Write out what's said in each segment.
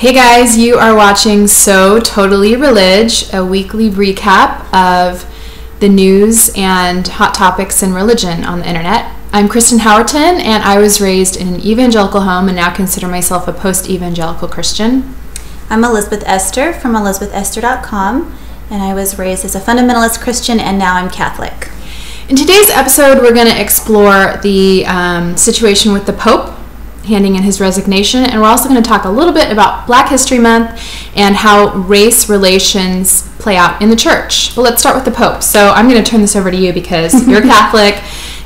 Hey guys, you are watching So Totally Relidge, a weekly recap of the news and hot topics in religion on the internet. I'm Kristen Howerton, and I was raised in an evangelical home and now consider myself a post-evangelical Christian. I'm Elizabeth Esther from elizabethester.com, and I was raised as a fundamentalist Christian, and now I'm Catholic. In today's episode, we're going to explore the situation with the Pope handing in his resignation, and we're also going to talk a little bit about Black History Month and how race relations play out in the church. But let's start with the Pope. So I'm going to turn this over to you because you're Catholic,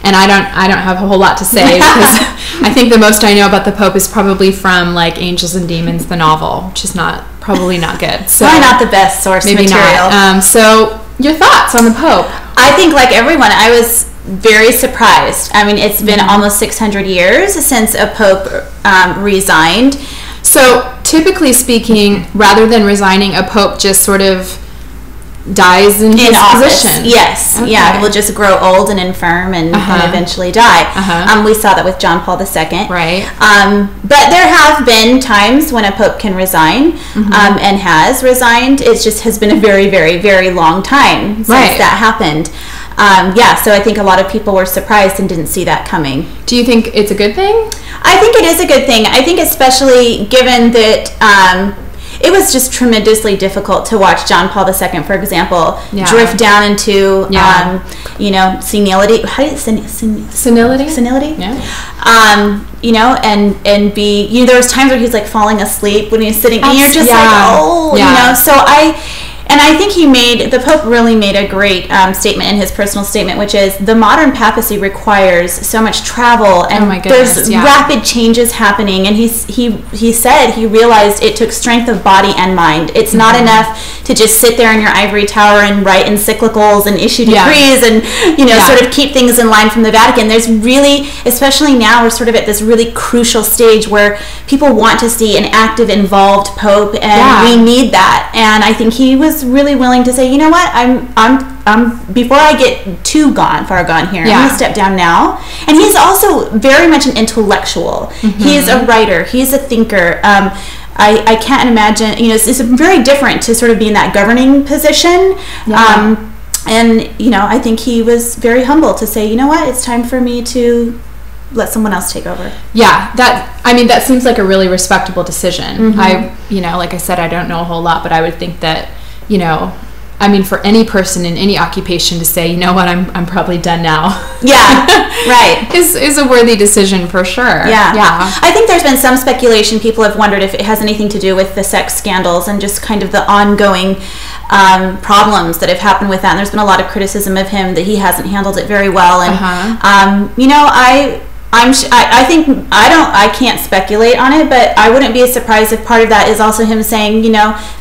and I don't have a whole lot to say because I think the most I know about the Pope is probably from like Angels and Demons, the novel, which is probably not good. So probably not the best source maybe material. Not. So your thoughts on the Pope? I think, like everyone, I was very surprised. I mean, it's been almost 600 years since a pope resigned. So typically speaking, rather than resigning, a pope just sort of dies in his position. Yes, okay. Yeah, will just grow old and infirm and eventually die. We saw that with John Paul II. Right. But there have been times when a pope can resign and has resigned. It just has been a very, very, very long time since that happened. So I think a lot of people were surprised and didn't see that coming. Do you think it's a good thing? I think it is a good thing. I think especially given that it was just tremendously difficult to watch John Paul II, for example, drift down into, senility. How do you senility? Senility? Yeah. And be, there was times where he's like falling asleep when he's sitting, and you're just And I think the Pope really made a great statement in his personal statement, which is the modern papacy requires so much travel, and there's rapid changes happening. And he said he realized it took strength of body and mind. It's not enough to just sit there in your ivory tower and write encyclicals and issue decrees and sort of keep things in line from the Vatican. There's really, especially now, we're sort of at this really crucial stage where people want to see an active, involved Pope, and we need that. And I think he was really willing to say, you know what, I'm before I get too far gone here, I'm going to step down now. And he's also very much an intellectual. He's a writer. He's a thinker. I can't imagine, it's very different to sort of be in that governing position. I think he was very humble to say, you know what, it's time for me to let someone else take over. Yeah, that seems like a really respectable decision. Like I said, I don't know a whole lot, but I would think that, for any person in any occupation to say, you know what, I'm probably done now. Yeah, right. is a worthy decision for sure. Yeah. I think there's been some speculation. People have wondered if it has anything to do with the sex scandals and just kind of the ongoing problems that have happened with that. And there's been a lot of criticism of him that he hasn't handled it very well. And I can't speculate on it, but I wouldn't be surprised if part of that is also him saying,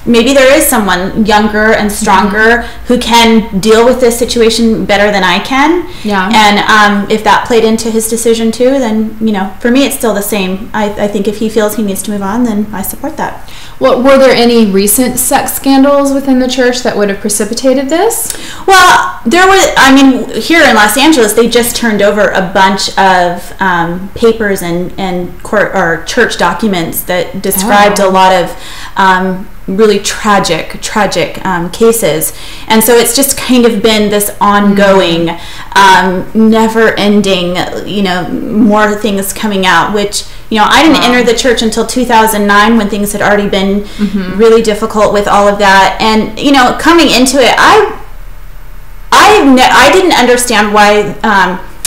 maybe there is someone younger and stronger who can deal with this situation better than I can. Yeah. And if that played into his decision too, then, for me it's still the same. I think if he feels he needs to move on, then I support that. Well, were there any recent sex scandals within the church that would have precipitated this? Well, there was, here in Los Angeles, they just turned over a bunch of papers and court or church documents that described a lot of really tragic cases. And so it's just kind of been this ongoing, never-ending, more things coming out, which, I didn't enter the church until 2009 when things had already been really difficult with all of that. And, coming into it, I didn't understand why.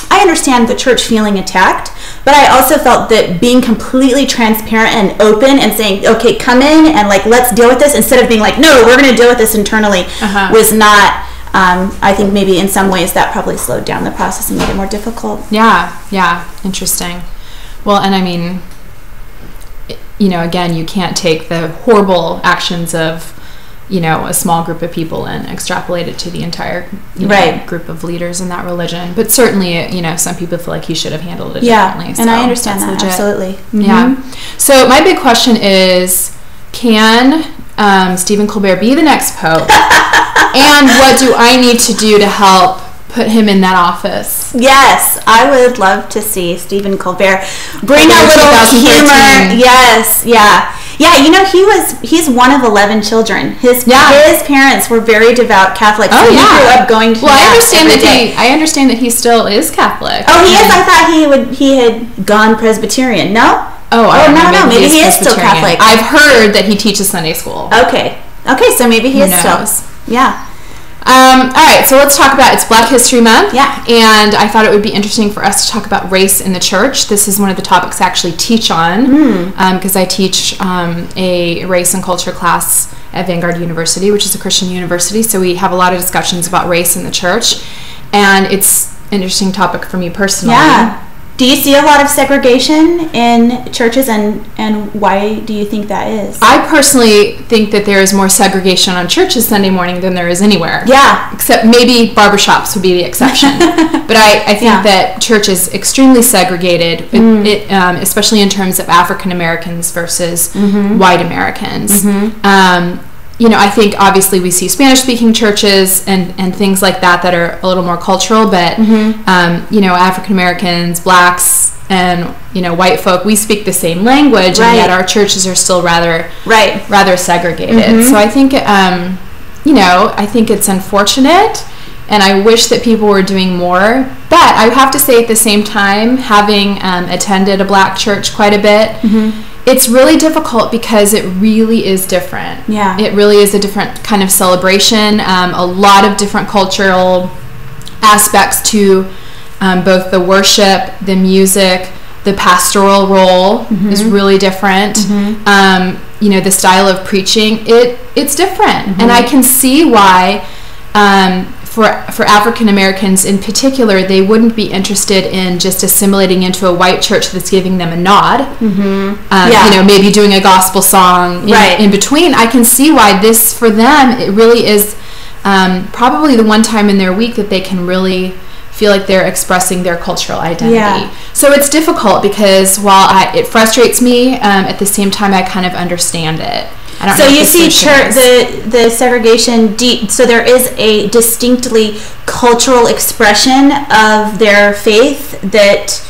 I understand the church feeling attacked, but I also felt that being completely transparent and open and saying, okay, come in and let's deal with this, instead of being like, no, we're going to deal with this internally, was not, I think maybe in some ways that probably slowed down the process and made it more difficult. Yeah, interesting. Well, and again, you can't take the horrible actions of a small group of people and extrapolate it to the entire group of leaders in that religion. But certainly, some people feel like he should have handled it differently. And I understand that, legit. Absolutely. Yeah. So my big question is, can Stephen Colbert be the next pope? And what do I need to do to help put him in that office? Yes, I would love to see Stephen Colbert bring a little humor. Yes, yeah. Yeah, you know, he's one of 11 children. His parents were very devout Catholics. Oh, He grew up going to mass every day. I understand that he still is Catholic. Oh, he is? I thought he had gone Presbyterian. No? Oh, no. Maybe he is still Catholic. I've heard that he teaches Sunday school. Okay, so maybe he is still. Yeah. All right, so let's talk about, it's Black History Month. Yeah. And I thought it would be interesting for us to talk about race in the church. This is one of the topics I actually teach on, because I teach a race and culture class at Vanguard University, which is a Christian university. So we have a lot of discussions about race in the church. And it's an interesting topic for me personally. Yeah. Do you see a lot of segregation in churches, and why do you think that is? I personally think that there is more segregation on churches Sunday morning than there is anywhere. Yeah. Except maybe barbershops would be the exception. But I think that church is extremely segregated, especially in terms of African Americans versus white Americans. You know, I think obviously we see Spanish-speaking churches and things like that are a little more cultural, but, you know, African-Americans, blacks, and, you know, white folk, we speak the same language, and yet our churches are still rather segregated. So I think, you know, I think it's unfortunate, and I wish that people were doing more. But I have to say at the same time, having attended a black church quite a bit, it's really difficult because it really is different. Yeah. It really is a different kind of celebration. A lot of different cultural aspects to both the worship, the music, the pastoral role is really different. You know, the style of preaching, it's different. And I can see why for African Americans in particular, they wouldn't be interested in just assimilating into a white church that's giving them a nod. You know, maybe doing a gospel song in between. I can see why this, for them, it really is probably the one time in their week that they can really feel like they're expressing their cultural identity. So it's difficult because while it frustrates me, at the same time I kind of understand it. So you see the segregation, so there is a distinctly cultural expression of their faith that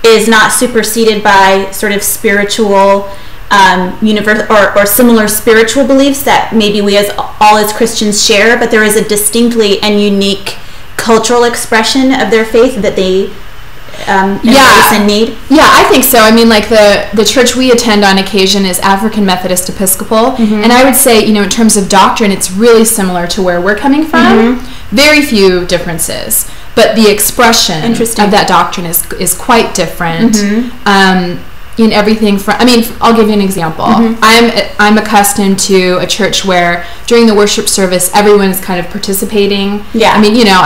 is not superseded by sort of spiritual or similar spiritual beliefs that maybe we all as Christians share, but there is a distinctly and unique cultural expression of their faith that they embrace and need. Yeah, I think so. I mean, like the church we attend on occasion is African Methodist Episcopal, and I would say, you know, in terms of doctrine, it's really similar to where we're coming from. Very few differences, but the expression of that doctrine is quite different. In everything from, I mean, I'll give you an example. I'm accustomed to a church where during the worship service, everyone is kind of participating. Yeah. I mean, you know,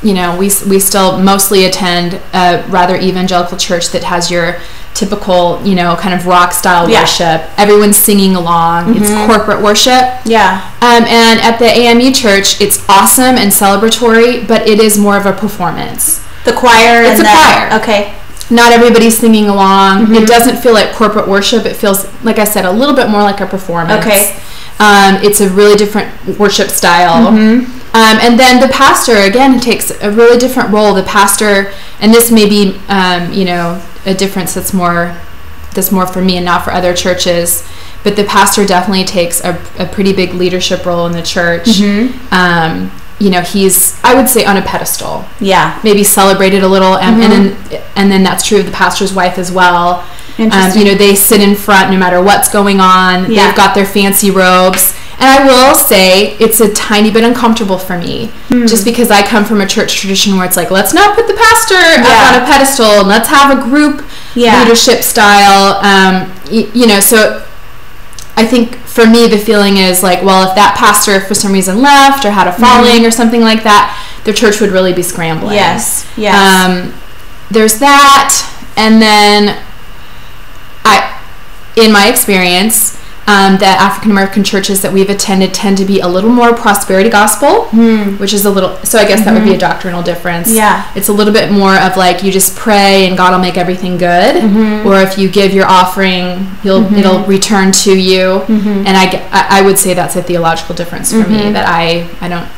you know, we still mostly attend a rather evangelical church that has your typical, you know, kind of rock style worship. Everyone's singing along. It's corporate worship. Yeah. And at the AME church, it's awesome and celebratory, but it is more of a performance. The choir. It's a choir. Okay. Not everybody's singing along. It doesn't feel like corporate worship. It feels, like I said, a little bit more like a performance. Okay. It's a really different worship style. And then the pastor, again, takes a really different role. The pastor, and this may be, you know, a difference that's more for me and not for other churches, but the pastor definitely takes a pretty big leadership role in the church. You know, he's, I would say, on a pedestal. Yeah. Maybe celebrated a little, and then that's true of the pastor's wife as well. You know, they sit in front no matter what's going on. Yeah. They've got their fancy robes. And I will say it's a tiny bit uncomfortable for me, just because I come from a church tradition where it's like, let's not put the pastor up on a pedestal, and let's have a group leadership style. You know, so I think for me the feeling is like, well, if that pastor for some reason left or had a falling or something like that, the church would really be scrambling. Yes. There's that, and then in my experience, the African American churches that we've attended tend to be a little more prosperity gospel, which is a little, so I guess that would be a doctrinal difference. Yeah. It's a little bit more of like, you just pray and God will make everything good, or if you give your offering, it'll return to you. And I would say that's a theological difference for me, that I don't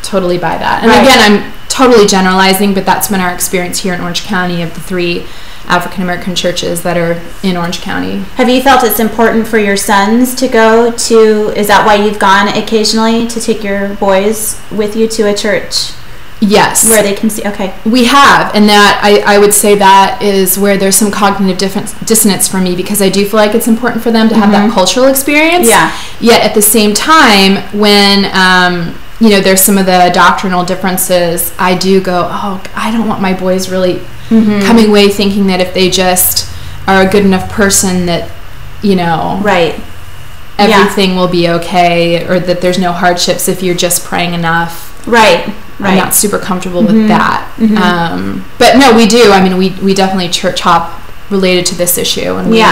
totally buy that. And again, I'm totally generalizing, but that's been our experience here in Orange County of the 3 African American churches that are in Orange County. Have you felt it's important for your sons to go to, is that why you've gone occasionally, to take your boys with you to a church? Yes. Where they can see, okay. We have, and that I would say that is where there's some cognitive dissonance for me, because I do feel like it's important for them to have that cultural experience. Yeah. Yet at the same time, when there's some of the doctrinal differences, I do go, I don't want my boys really coming away thinking that if they just are a good enough person that, right, everything will be okay, or that there's no hardships if you're just praying enough. Right. I'm not super comfortable with that. But no, we do. I mean, we definitely church hop related to this issue, and we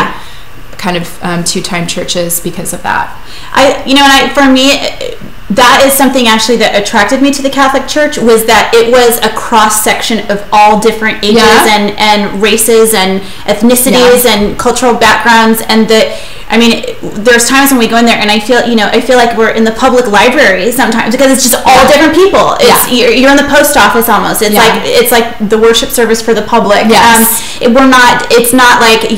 kind of 2-time churches because of that. For me, that is something actually that attracted me to the Catholic Church, was that it was a cross section of all different ages and races and ethnicities and cultural backgrounds, and there's times when we go in there and I feel like we're in the public library sometimes, because it's just all different people. You're in the post office almost. It's like the worship service for the public. Yes. It's not like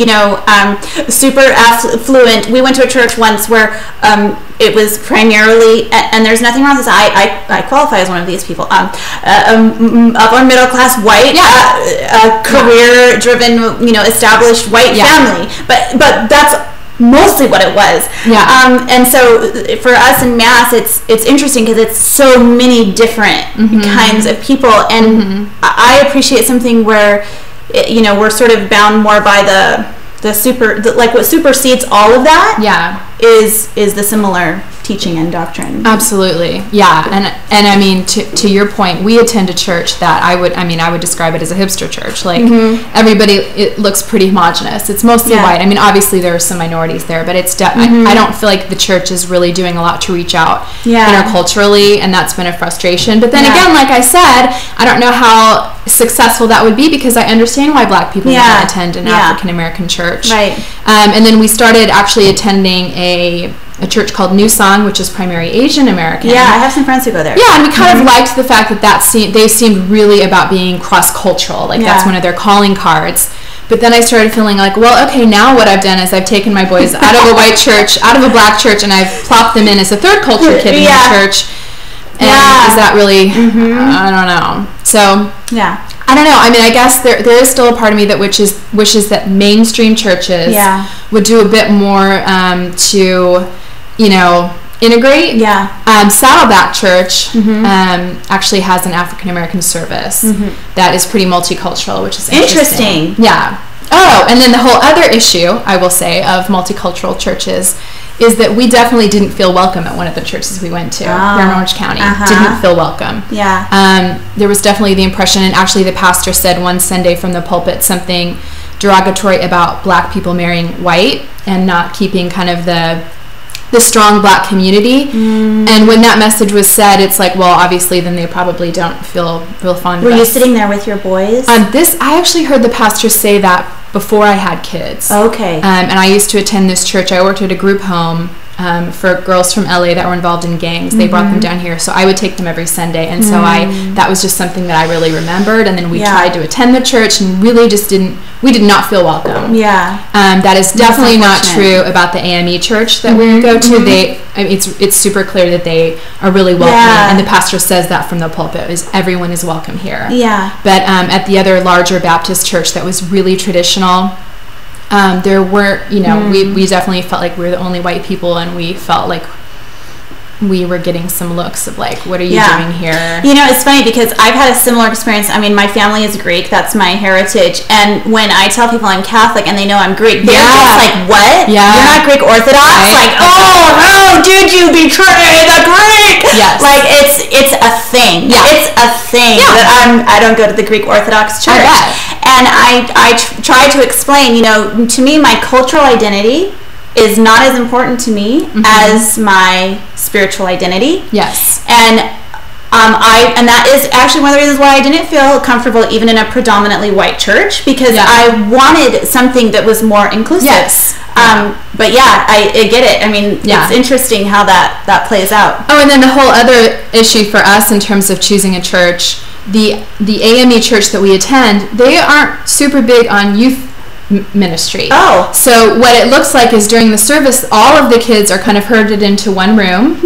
super affluent. We went to a church once where it was primarily, and there's nothing wrong with this, I qualify as one of these people, upper middle class white, career driven, established white family, but that's mostly what it was. And so for us in Mass, it's interesting because it's so many different kinds of people, and I appreciate something where we're sort of bound more by what supersedes all of that is the similar teaching and doctrine. Absolutely. And I mean, to your point, we attend a church that I would describe it as a hipster church. Like everybody, it looks pretty homogenous. It's mostly white. I mean, obviously there are some minorities there, but it's I don't feel like the church is really doing a lot to reach out interculturally, and that's been a frustration. But then again, like I said, I don't know how successful that would be, because I understand why Black people don't attend an African American church. Right. And then we started actually attending a church called New Song, which is primarily Asian American. Yeah, I have some friends who go there. Yeah, and we kind of liked the fact that they seemed really about being cross-cultural. Like that's one of their calling cards. But then I started feeling like, well, okay, now what I've done is I've taken my boys out of a white church, out of a Black church, and I've plopped them in as a third culture kid in the church. And is that really, I don't know. So, I don't know. I mean, I guess there is still a part of me that wishes that mainstream churches would do a bit more to, integrate. Saddleback Church actually has an African American service that is pretty multicultural, which is interesting. Yeah. Oh, and then the whole other issue, I will say, of multicultural churches is that we definitely didn't feel welcome at one of the churches we went to here in Orange County. Didn't feel welcome. There was definitely the impression, and actually the pastor said one Sunday from the pulpit something derogatory about Black people marrying white and not keeping kind of the strong Black community. And when that message was said, it's like, well, obviously then they probably don't feel real fond of us. Were you sitting there with your boys? I actually heard the pastor say that before I had kids. Okay. And I used to attend this church. I worked at a group home for girls from LA that were involved in gangs. They brought them down here, so I would take them every Sunday, and so that was just something that I really remembered. And then we tried to attend the church, and really just we did not feel welcome. That is definitely not true about the AME church that we go to. It's super clear that they are really welcoming, and the pastor says that from the pulpit, is everyone is welcome here. But at the other larger Baptist church that was really traditional, there weren't, we definitely felt like we were the only white people, and we felt like we were getting some looks of like, what are you doing here? It's funny because I've had a similar experience. I mean, my family is Greek. That's my heritage. And when I tell people I'm Catholic and they know I'm Greek, they're just like, what? You're not Greek Orthodox? Right. Like, oh, how did you betray the Greek? Like, it's a thing. It's a thing that I don't go to the Greek Orthodox church. And I try to explain, to me, my cultural identity is not as important to me as my spiritual identity. And that is actually one of the reasons why I didn't feel comfortable even in a predominantly white church, because I wanted something that was more inclusive. But yeah, I get it. I mean, it's interesting how that plays out. Oh, and then the whole other issue for us in terms of choosing a church, the AME church that we attend, they aren't super big on youth ministry. Oh. So what it looks like is during the service, all of the kids are kind of herded into one room,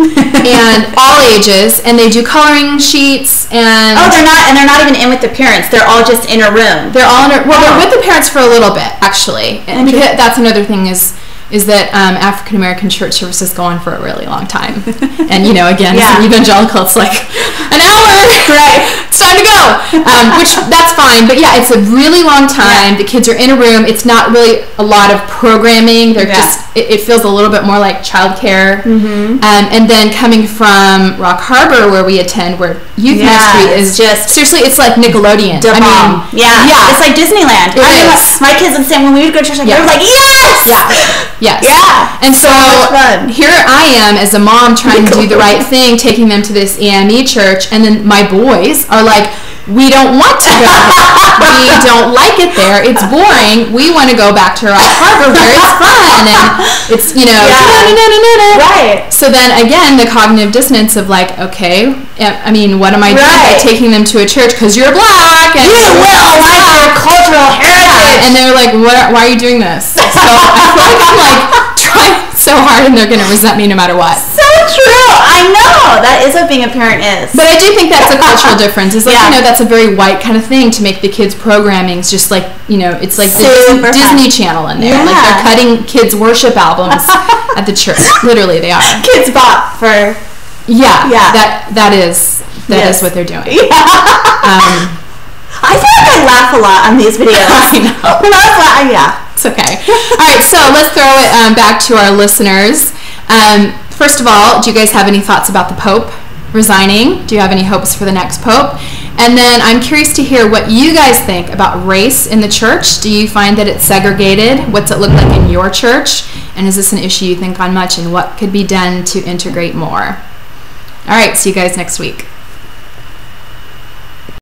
and all ages, and they do coloring sheets and. Oh, they're not even in with the parents. They're all just in a room. They're all they're with the parents for a little bit, actually. And because that's another thing is that African American church services go on for a really long time. And, again, as an evangelical, it's like an hour. Right. It's time to go. Which, that's fine. But, yeah, it's a really long time. The kids are in a room. It's not really a lot of programming. They're just, it feels a little bit more like childcare. Mm-hmm. And then coming from Rock Harbor, where we attend, where youth ministry is just, seriously, it's like Nickelodeon. I mean, yeah. It's like Disneyland. My kids would say when we would go to church, they were like, yes! Yeah. Yes. Yeah. And so here I am as a mom trying to do the right thing, taking them to this AME church, and then my boys are like, we don't want to go. We don't like it there. It's boring. We want to go back to Rock Harbor where it's fun. And it's, Right. So then again, the cognitive dissonance of like, okay, I mean, what am I doing by taking them to a church? Because you're black. And you will like our cultural heritage. And they're like, why are you doing this? So I feel like I'm like trying so hard and they're going to resent me no matter what. So true. I know. That is what being a parent is. But I do think that's a cultural difference. It's like, that's a very white kind of thing to make the kids' programming just like, it's like the Disney Channel in there. Yeah. Like they're cutting kids' worship albums at the church. Literally, they are. Kids bop for... Yeah. That is what they're doing. Yeah. I feel like I laugh a lot on these videos. I know. It's okay. All right, so let's throw it back to our listeners. First of all, do you guys have any thoughts about the Pope resigning? Do you have any hopes for the next Pope? And then I'm curious to hear what you guys think about race in the church. Do you find that it's segregated? What's it look like in your church? And is this an issue you think on much? And what could be done to integrate more? All right, see you guys next week.